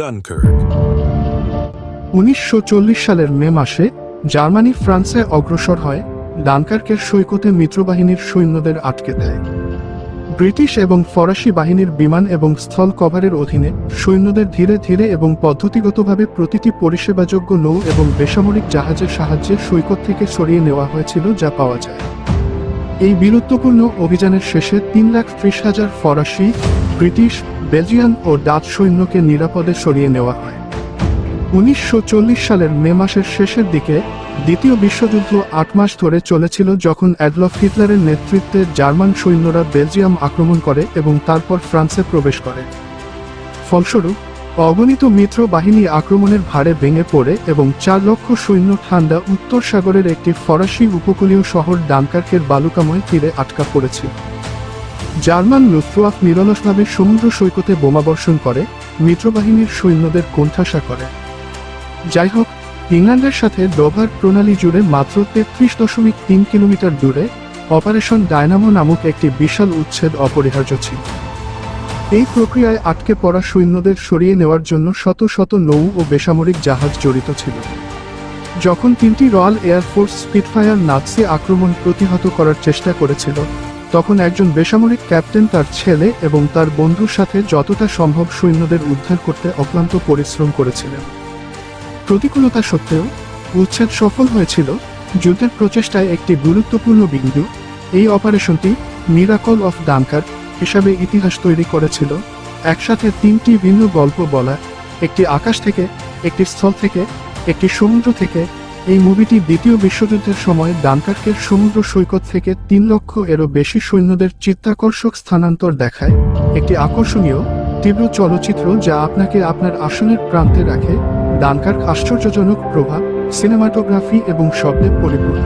Dunkirk. 1940 সালের মে মাসে Germany ফ্রান্সে অগ্রসর হয়, ডানকার্কের সৈকতে মিত্রবাহিনীর সৈন্যদের আটকে দেয়। ব্রিটিশ এবং ফরাসি বাহিনীর বিমান এবং স্থল কভারের অধীনে সৈন্যদের ধীরে ধীরে এবং পদ্ধতিগতভাবে প্রতিটি পরিষেবাযোগ্য নৌ এবং বেসামরিক জাহাজের সাহায্যে সৈকত থেকে সরিয়ে নেওয়া হয়েছিল যা পাওয়া যায়। এই বীরত্বপূর্ণ অভিযানের শেষে 3,30,000 ফরাসি, ব্রিটিশ, বেলজিয়ান ও ডাচ সৈন্যকে নিরাপদে সরিয়ে নেওয়া হয়। 1940 সালের মে মাসের শেষের দিকে দ্বিতীয় বিশ্বযুদ্ধ 8 মাস ধরে চলেছিল যখন অ্যাডলফ হিটলারের নেতৃত্বে জার্মান সৈন্যরা বেলজিয়াম আক্রমণ করে এবং তারপর ফ্রান্সে প্রবেশ করে। ফলস্বরূপ অগণিত মিত্র বাহিনী আক্রমণের ভারে ভেঙে পড়ে এবং 4 লক্ষ সৈন্য ঠান্ডা উত্তর সাগরের একটি ফরাসি উপকূলীয় শহর ডানকার্কের বালুকাময় তীরে আটকা পড়েছিল। জার্মান লুফটওয়াফ নিরলসভাবে সমুদ্র সৈকতে বোমাবর্ষণ করে, মিত্রবাহিনীর সৈন্যদের কোণঠাসা করে। যাই হোক, ইংল্যান্ডের সাথে ডোভার প্রণালী জুড়ে মাত্র 33.3 কিলোমিটার দূরে অপারেশন ডায়নামো নামক একটি বিশাল উচ্ছেদ অপরিহার্য ছিল। এই প্রক্রিয়ায় আটকে পড়া সৈন্যদের সরিয়ে নেওয়ার জন্য শত শত নৌ ও বেসামরিক জাহাজ জড়িত ছিল। যখন 3টি রয়্যাল এয়ারফোর্স স্পিটফায়ার নাৎসি আক্রমণ প্রতিহত করার চেষ্টা করেছিল, তখন একজন বেসামরিক ক্যাপ্টেন তার ছেলে এবং তার বন্ধুর সাথে যতটা সম্ভব সৈন্যদের উদ্ধার করতে অক্লান্ত পরিশ্রম করেছিলেন। প্রতিকূলতা সত্ত্বেও উচ্ছেদ সফল হয়েছিল, যুদ্ধের প্রচেষ্টায় একটি গুরুত্বপূর্ণ বিন্দু। এই অপারেশনটি মিরাকল অফ ডানকার্ক হিসাবে ইতিহাস তৈরি করেছিল। একসাথে 3টি ভিন্ন গল্প বলা, একটি আকাশ থেকে, একটি স্থল থেকে, একটি সমুদ্র থেকে। এই মুভিটি দ্বিতীয় বিশ্বযুদ্ধের সময় ডানকার্কের সমুদ্র সৈকত থেকে 3 লক্ষ এরও বেশি সৈন্যদের চিত্তাকর্ষক স্থানান্তর দেখায়, একটি আকর্ষণীয়, তীব্র চলচ্চিত্র যা আপনাকে আপনার আসনের প্রান্তে রাখে। ডানকার্ক আশ্চর্যজনক প্রভাব, সিনেমাটোগ্রাফি এবং শব্দে পরিপূর্ণ।